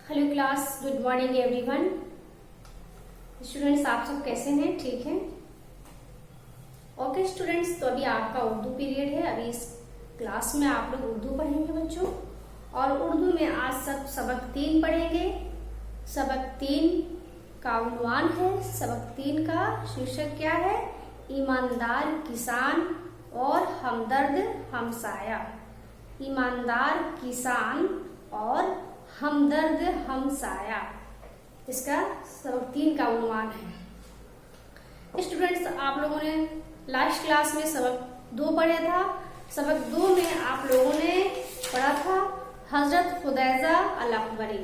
Hello class, good morning everyone. Students, आप सब कैसे हैं? ठीक हैं? ओके स्टूडेंट्स, तो अभी आपका उर्दू पीरियड है। अभी इस क्लास में आप लोग उर्दू पढ़ेंगे बच्चों, और उर्दू में आज सबक 3 पढ़ेंगे। सबक 3 का उन्वान है, सबक 3 का शीर्षक क्या है? ईमानदार किसान और हमदर्द हमसाया। ईमानदार किसान और हमदर्द हमसाया, इसका सबक 3 का उन्वान है। स्टूडेंट्स, आप लोगों ने लास्ट क्लास में सबक 2 पढ़ा था। सबक 2 में आप लोगों ने पढ़ा था हजरत खुदैजा अल अकबरी।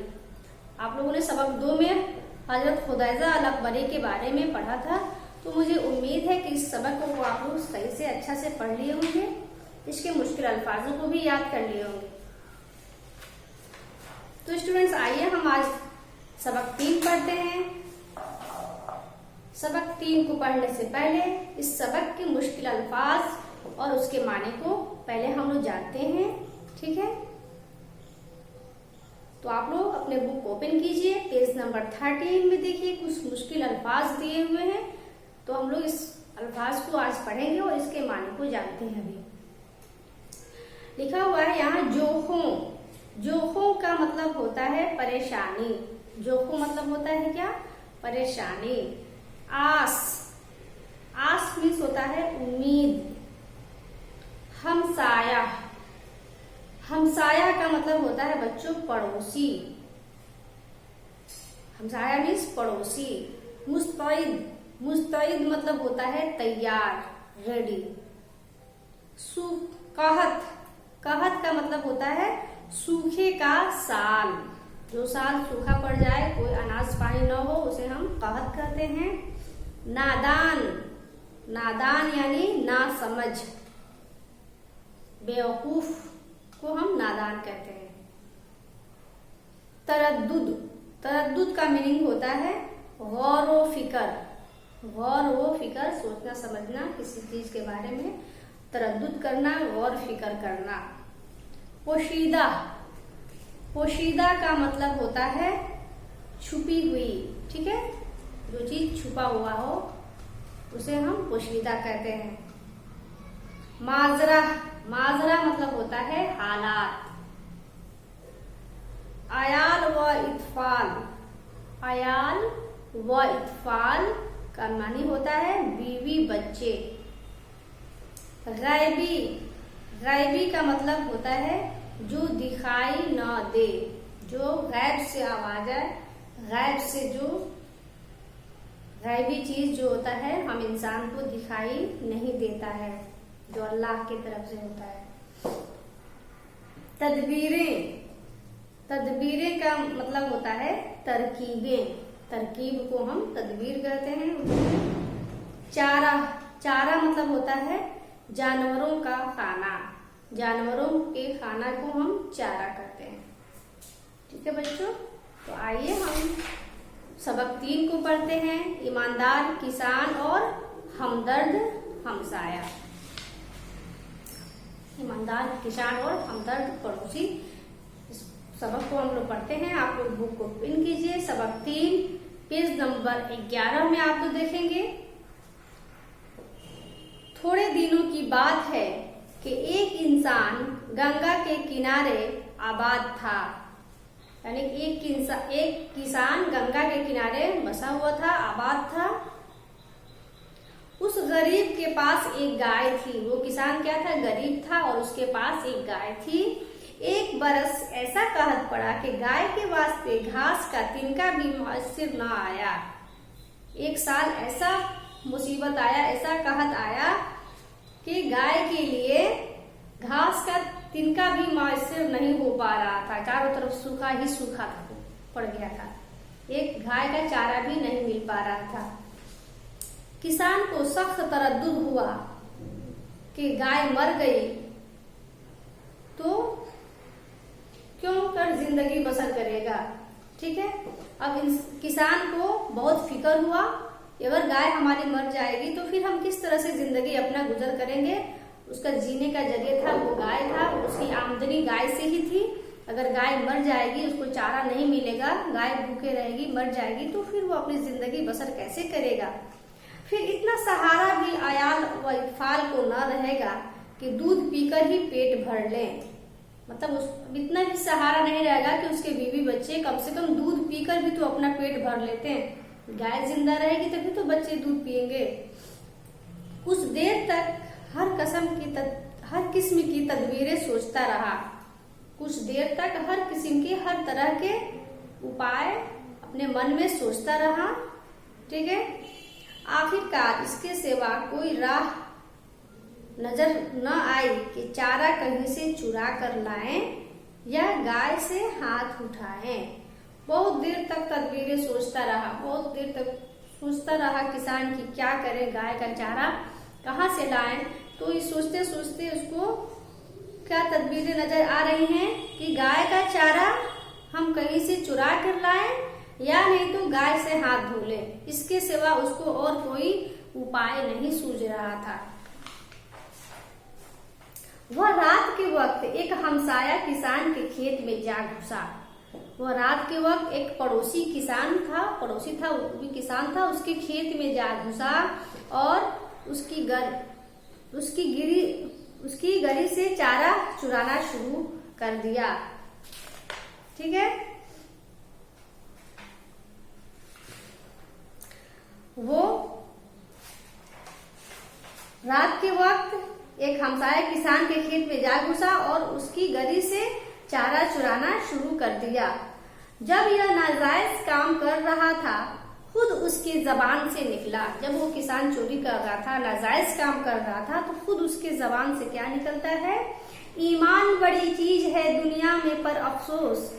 आप लोगों ने सबक 2 में हजरत खुदैजा अल अकबरी के बारे में पढ़ा था। तो मुझे उम्मीद है कि इस सबक को आप लोग सही से अच्छा से पढ़ लिए होंगे, इसके मुश्किल अल्फाजों को भी याद कर लिए होंगे। तो स्टूडेंट्स, आइए हम आज सबक 3 पढ़ते हैं। सबक 3 को पढ़ने से पहले इस सबक के मुश्किल अल्फाज और उसके माने को पहले हम लोग जानते हैं, ठीक है? तो आप लोग अपने बुक ओपन कीजिए, पेज नंबर 13 में देखिए कुछ मुश्किल अल्फाज दिए हुए हैं। तो हम लोग इस अल्फाज को आज पढ़ेंगे और इसके माने को जानते हैं। अभी लिखा हुआ है यहाँ जोखों। जोखों का मतलब होता है परेशानी। जोखों मतलब होता है क्या? परेशानी। आस, आस मीन्स होता है उम्मीद। हमसाया, हमसाया का मतलब होता है बच्चों पड़ोसी। हमसाया मीन्स पड़ोसी। मुस्तैद, मुस्तैद मतलब होता है तैयार, रेडी। कहत, कहत का मतलब होता है सूखे का साल। जो साल सूखा पड़ जाए, कोई अनाज पानी न हो, उसे हम कहत कहते हैं। नादान, नादान यानी ना समझ, बेवकूफ को हम नादान कहते हैं। तरद्दुद, तरद्दुद का मीनिंग होता है गौर व फिकर। गौर व फिकर, सोचना समझना किसी चीज के बारे में, तरद्दुद करना, गौर फिकर करना। पोशीदा, पोशीदा का मतलब होता है छुपी हुई, ठीक है? जो चीज छुपा हुआ हो उसे हम पोशीदा कहते हैं। माजरा, माजरा मतलब होता है हालात। आयाल व इत्फाल, आयाल व इत्फाल का मानी होता है बीवी बच्चे। गैबी, गैबी का मतलब होता है जो दिखाई न दे, जो गैब से आवाज है, गैब से जो गैबी चीज जो होता है हम इंसान को दिखाई नहीं देता है, जो अल्लाह की तरफ से होता है। तदबीरें, तदबीरें का मतलब होता है तरकीबें। तरकीब को हम तदबीर कहते हैं। चारा, चारा मतलब होता है जानवरों का खाना। जानवरों के खाना को हम चारा कहते हैं, ठीक है बच्चों? तो आइए हम सबक 3 को पढ़ते हैं। ईमानदार किसान और हमदर्द हमसाया। ईमानदार किसान और हमदर्द पड़ोसी, इस सबक को हम लोग पढ़ते हैं। आप लोग बुक को ओपन कीजिए। सबक 3 पेज नंबर 11 में आप लोग देखेंगे। थोड़े दिनों की बात है कि एक इंसान गंगा के किनारे आबाद था। यानी एक किसान गंगा के किनारे बसा हुआ था, आबाद था। उस गरीब के पास एक गाय थी। वो किसान क्या था? गरीब था, और उसके पास एक गाय थी। एक बरस ऐसा कहत पड़ा कि गाय के वास्ते घास का तिनका भी मुयस्सर न आया। एक साल ऐसा मुसीबत आया, ऐसा कहत आया कि गाय के लिए घास का तिनका भी मुयस्सर नहीं हो पा रहा था। चारों तरफ सूखा ही सूखा पड़ गया था। एक गाय का चारा भी नहीं मिल पा रहा था। किसान को सख्त तरद्दुद हुआ कि गाय मर गई तो क्यों कर जिंदगी बसर करेगा, ठीक है? अब किसान को बहुत फिक्र हुआ, अगर गाय हमारी मर जाएगी तो फिर हम किस तरह से जिंदगी अपना गुजर करेंगे। उसका जीने का जरिया था वो गाय था, उसकी आमदनी गाय से ही थी। अगर गाय मर जाएगी, उसको चारा नहीं मिलेगा, गाय भूखे रहेगी, मर जाएगी, तो फिर वो अपनी जिंदगी बसर कैसे करेगा। फिर इतना सहारा भी आयाल व इत्फाल को न रहेगा कि दूध पीकर ही पेट भर लें। मतलब उस इतना भी सहारा नहीं रहेगा कि उसके बीवी बच्चे कम से कम दूध पीकर भी तो अपना पेट भर लेते हैं। गाय जिंदा रहेगी तभी तो बच्चे दूध पिएंगे। कुछ देर तक हर किस्म की तदबीरें सोचता रहा। कुछ देर तक हर किस्म के हर तरह के उपाय अपने मन में सोचता रहा। ठीक है। आखिरकार इसके सिवा कोई राह नजर न आई कि चारा कहीं से चुरा कर लाएं या गाय से हाथ उठाएं। बहुत देर तक तदबीरें सोचता रहा, बहुत देर तक सोचता रहा किसान की क्या करे, गाय का चारा कहाँ से लाएं। तो ये सोचते सोचते उसको क्या तदबीरें नजर आ रही हैं कि गाय का चारा हम कहीं से चुरा कर लाएं या नहीं तो गाय से हाथ धो लें। इसके सिवा उसको और कोई उपाय नहीं सूझ रहा था। वह रात के वक्त एक हमसाया किसान के खेत में जा घुसा। वह रात के वक्त एक पड़ोसी था, वो भी किसान था, उसके खेत में जा घुसा और उसकी गरी से चारा चुराना शुरू कर दिया। ठीक है। वो रात के वक्त एक हमसाया किसान के खेत में जा घुसा और उसकी गरी से चारा चुराना शुरू कर दिया। जब यह नाजायज काम कर रहा था, खुद उसकी जबान से निकला। जब वो किसान चोरी कर रहा था, नाजायज काम कर रहा था, तो खुद उसके जबान से क्या निकलता है? ईमान बड़ी चीज है दुनिया में पर अफसोस।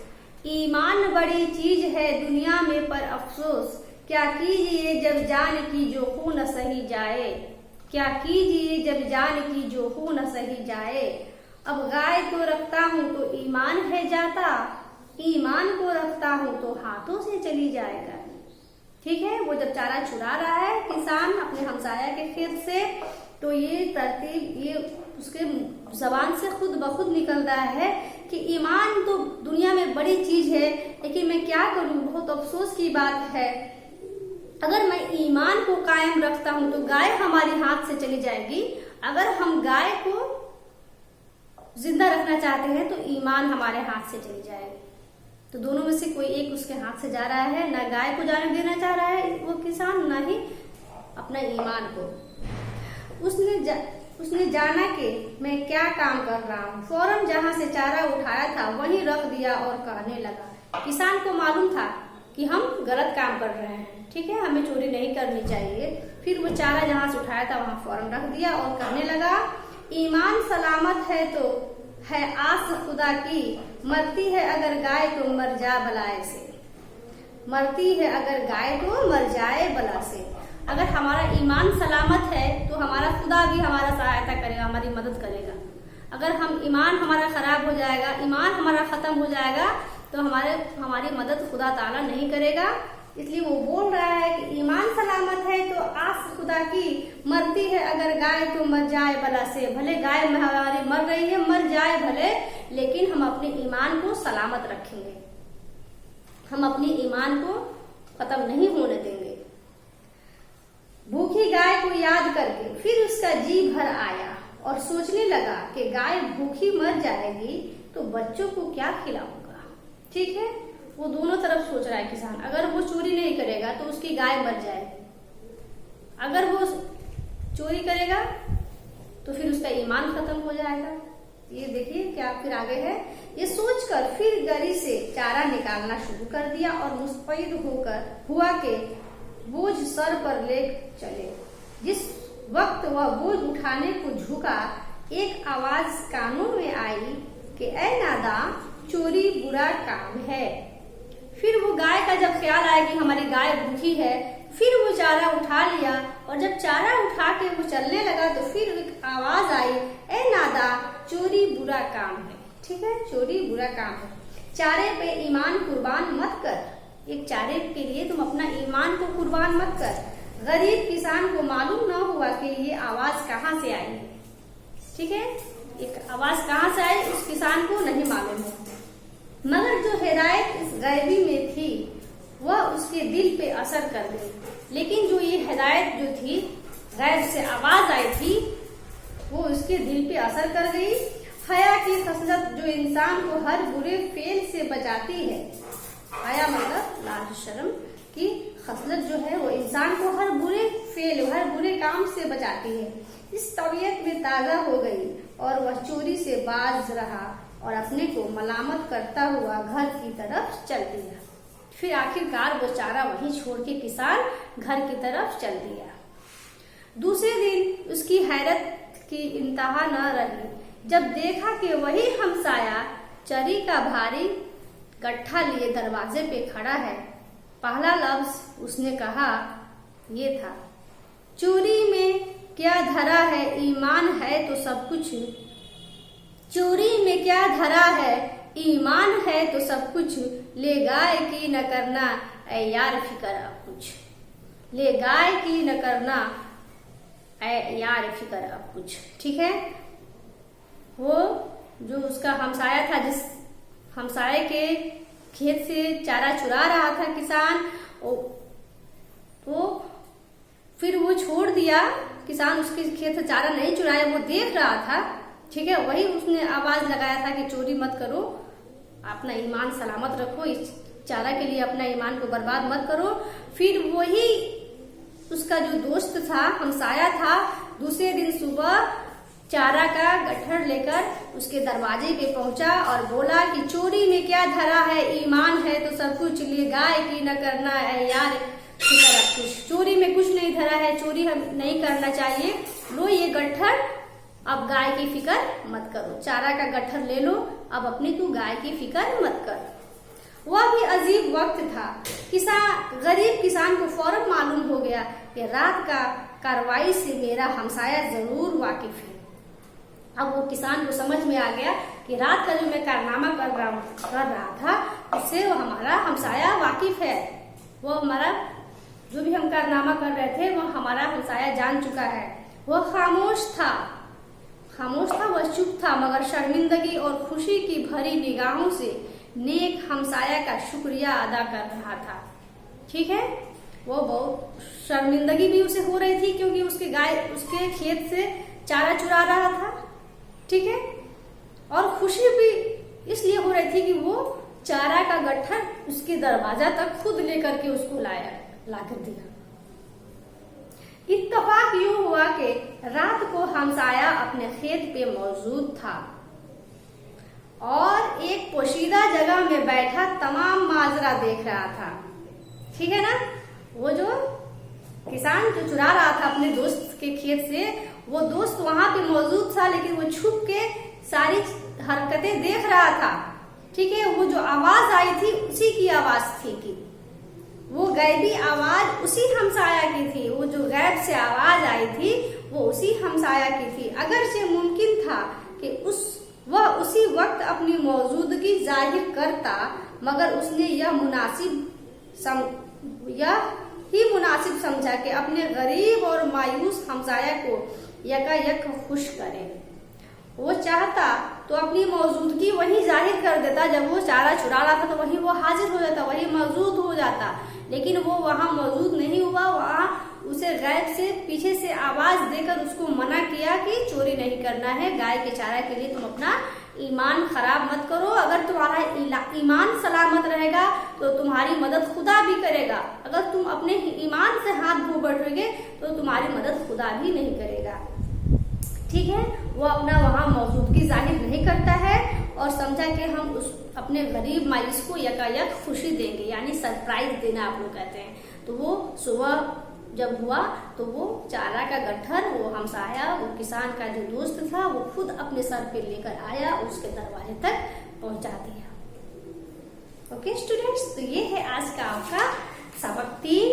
ईमान बड़ी चीज है दुनिया में पर अफसोस। क्या कीजिए जब जान की जो हो न सही जाए। क्या कीजिए जब जान की जो हो न सही जाए। अब गाय को रखता हूँ तो ईमान है जाता, ईमान को रखता हूँ तो हाथों से चली जाएगा। ठीक है। वो जब चारा चुरा रहा है किसान अपने हमसाया के खेत से, तो ये तरतीब ये उसके जबान से खुद ब खुद निकल रहा है कि ईमान तो दुनिया में बड़ी चीज है, लेकिन मैं क्या करूं, बहुत अफसोस की बात है। अगर मैं ईमान को कायम रखता हूं तो गाय हमारे हाथ से चली जाएगी। अगर हम गाय को जिंदा रखना चाहते हैं तो ईमान हमारे हाथ से चली जाएगी। तो दोनों में से कोई एक उसके हाथ से जा रहा है। ना गाय को जाने देना चाह रहा है वो किसान, ना ही अपना ईमान को। उसने जाना कि मैं क्या काम कर रहा हूँ। फौरन जहां से चारा उठाया था वहीं रख दिया और कहने लगा। किसान को मालूम था कि हम गलत काम कर रहे हैं। ठीक है, हमें चोरी नहीं करनी चाहिए। फिर वो चारा जहां से उठाया था वहां फौरन रख दिया और कहने लगा, ईमान सलामत है तो है आस खुदा की, मरती है अगर गाय तो मर जा बलाए से। मरती है अगर गाय तो मर जाए बला से। अगर हमारा ईमान सलामत है तो हमारा खुदा भी हमारा सहायता करेगा, हमारी मदद करेगा। अगर हम ईमान हमारा खराब हो जाएगा, ईमान हमारा खत्म हो जाएगा, तो हमारी मदद खुदा ताला नहीं करेगा। इसलिए वो बोल रहा है कि ईमान सलामत है तो आस खुदा की, मरती है अगर गाय तो मर जाए बला से। भले गाय हमारी मर रही है, मर जाए भले, लेकिन हम अपने ईमान को सलामत रखेंगे, हम अपने ईमान को खत्म नहीं होने देंगे। भूखी गाय को याद करके फिर उसका जी भर आया और सोचने लगा कि गाय भूखी मर जाएगी तो बच्चों को क्या खिलाऊंगा। ठीक है, वो दोनों तरफ सोच रहा है किसान। अगर वो चोरी नहीं करेगा तो उसकी गाय मर जाएगी, अगर वो चोरी करेगा तो फिर उसका ईमान खत्म हो जाएगा। ये देखिए क्या फिर आगे है। ये सोचकर फिर गरी से चारा निकालना शुरू कर दिया और मुस्तैद हुआ के बोझ सर पर ले चले। जिस वक्त वह बोझ उठाने को झुका, एक आवाज कानों में आई कि ऐ नादा, चोरी बुरा काम है। फिर वो गाय का जब ख्याल आया कि हमारी गाय भूखी है, फिर वो चारा उठा लिया और जब चारा उठा के वो चलने लगा तो फिर एक आवाज आई, ऐ नादा, चोरी बुरा काम है। ठीक है, चोरी बुरा काम है। चारे पे ईमान कुर्बान मत कर। एक चारे के लिए तुम अपना ईमान को कुर्बान मत कर। गरीब किसान को मालूम न हुआ कि ये आवाज कहाँ से आई है। ठीक है, एक आवाज कहाँ से आई उस किसान को नहीं मालूम है। मगर जो हिदायत इस गैबी में थी वह उसके दिल पे असर कर गई। लेकिन जो ये हिदायत जो थी, गैब से आवाज आई थी, वो उसके दिल पे असर कर गई। हया की खसलत जो इंसान को हर बुरे फेल से बचाती है, हया मतलब लाज शर्म की खसलत जो है वो इंसान को हर बुरे फेल, हर बुरे काम से बचाती है, इस तबीयत में ताजा हो गई और वह चोरी से बाज रहा और अपने को मलामत करता हुआ घर की तरफ चल दिया। फिर आखिरकार वो चारा वहीं छोड़ के किसान घर की तरफ चल दिया। दूसरे दिन उसकी हैरत की इंतहा न रही जब देखा कि वही हमसाया चरी का भारी गट्ठा लिए दरवाजे पे खड़ा है। पहला लफ्ज उसने कहा ये था, चोरी में क्या धरा है, ईमान है तो सब कुछ। चोरी में क्या धरा है, ईमान है तो सब कुछ। ले गाय की न करना ऐ यार फिकर अब कुछ। ले गाय की न करना ऐ यार फिकर अब कुछ। ठीक है, वो जो उसका हमसाया था, जिस हमसाये के खेत से चारा चुरा रहा था किसान, वो फिर वो छोड़ दिया। किसान उसके खेत से चारा नहीं चुराया, वो देख रहा था। ठीक है, वही उसने आवाज लगाया था कि चोरी मत करो, अपना ईमान सलामत रखो, इस चारा के लिए अपना ईमान को बर्बाद मत करो। फिर वही उसका जो दोस्त था, हमसाया था, दूसरे दिन सुबह चारा का गट्ठर लेकर उसके दरवाजे पे पहुंचा और बोला कि चोरी में क्या धरा है, ईमान है तो सब कुछ। लिए गाय की न करना है यार फिकर अब कुछ। चोरी में कुछ नहीं धरा है, चोरी हम नहीं करना चाहिए। लो ये गट्ठर, अब गाय की फिकर मत करो। चारा का गट्ठर ले लो, अब अपनी तू गाय की फिकर मत कर। वह भी अजीब वक्त था। गरीब किसान को फौरन मालूम हो गया कि रात का कार्रवाई से मेरा हमसाया जरूर वाकिफ है। अब वो किसान को समझ में आ गया कि रात का जो मैं कारनामा कर रहा था, उससे वो हमारा हमसाया वाकिफ है। वो हमारा जो भी हम कारनामा कर रहे थे, वो हमारा हमसाया जान चुका है। वह खामोश था, वह चुप था, मगर शर्मिंदगी और खुशी की भरी निगाहों से नेक हमसाया का शुक्रिया अदा कर रहा था। ठीक है, वो बहुत शर्मिंदगी भी उसे हो रही थी क्योंकि उसके खेत से चारा चुरा रहा था। ठीक है, और खुशी भी इसलिए हो रही थी कि वो चारा का गट्ठर उसके दरवाजा तक खुद लेकर के उसको लाकर दिया। इत्तेफाक यूं हुआ कि रात को हमसाया अपने खेत पे मौजूद था और एक पोशीदा जगह में बैठा तमाम माजरा देख रहा था। ठीक है ना, वो जो किसान जो चुरा रहा था अपने दोस्त के खेत से, वो दोस्त वहां पे मौजूद था, लेकिन वो छुप के सारी हरकतें देख रहा था। ठीक है, वो जो आवाज आई थी उसी की आवाज थी कि वो गैबी आवाज उसी हमसाया की थी। वो जो गैब से आवाज आई थी वो उसी हमसाया की थी। अगर से मुमकिन था कि वह उसी वक्त अपनी मौजूदगी जाहिर करता, मगर उसने यह ही मुनासिब समझा कि अपने गरीब और मायूस हमसाया को यकायक खुश करे। वो चाहता तो अपनी मौजूदगी वही जाहिर कर देता। जब वो चारा चुरा रहा था तो वही वो हाजिर हो जाता, वही मौजूद हो जाता, लेकिन वो वहां मौजूद नहीं हुआ। वहां उसे गैब से पीछे से आवाज देकर उसको मना किया कि चोरी नहीं करना है, गाय के चारा के लिए तुम अपना ईमान खराब मत करो। अगर तुम्हारा ईमान सलामत रहेगा तो तुम्हारी मदद खुदा भी करेगा। अगर तुम अपने ईमान से हाथ धो बैठोगे तो तुम्हारी मदद खुदा भी नहीं करेगा। ठीक है, वो अपना वहां मौजूदगी जाहिर नहीं करता है और समझा कि हम उस अपने गरीब मायूस को यकायक खुशी देंगे, यानी सरप्राइज देना आप लोग कहते हैं। तो वो सुबह जब हुआ तो वो चारा का गट्ठर, वो हमसाया, वो किसान का जो दोस्त था, वो खुद अपने सर पे लेकर आया, उसके दरवाजे तक पहुंचा दिया। ओके स्टूडेंट्स, तो ये है आज का आपका सबक 3,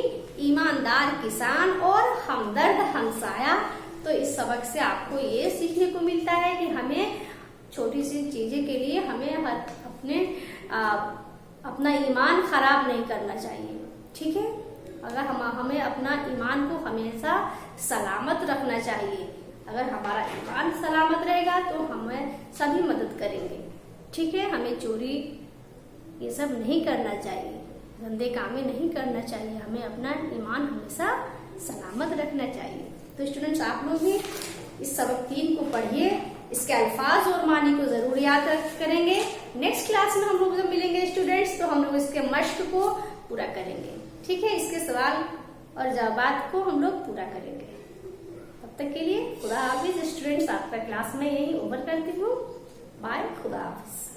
ईमानदार किसान और हमदर्द हमसाया। तो इस सबक से आपको ये सीखने को मिलता है कि हमें छोटी सी चीजें के लिए हमें अपना ईमान खराब नहीं करना चाहिए। ठीक है, अगर हमें अपना ईमान को हमेशा सलामत रखना चाहिए। अगर हमारा ईमान सलामत रहेगा तो हमें सभी मदद करेंगे। ठीक है, हमें चोरी ये सब नहीं करना चाहिए, गंदे कामें नहीं करना चाहिए, हमें अपना ईमान हमेशा सलामत रखना चाहिए। तो स्टूडेंट्स आप लोग भी इस सबक 3 को पढ़िए, इसके अल्फाज और मानी को जरूर याद करेंगे। नेक्स्ट क्लास में हम लोग जब मिलेंगे स्टूडेंट्स तो हम लोग इसके मश्क को पूरा करेंगे, ठीक है, इसके सवाल और जवाब को हम लोग पूरा करेंगे। तब तक के लिए खुदा हाफिज स्टूडेंट्स, आपका क्लास में यही ओवर करती हूँ। बाय, खुदा हाफिज।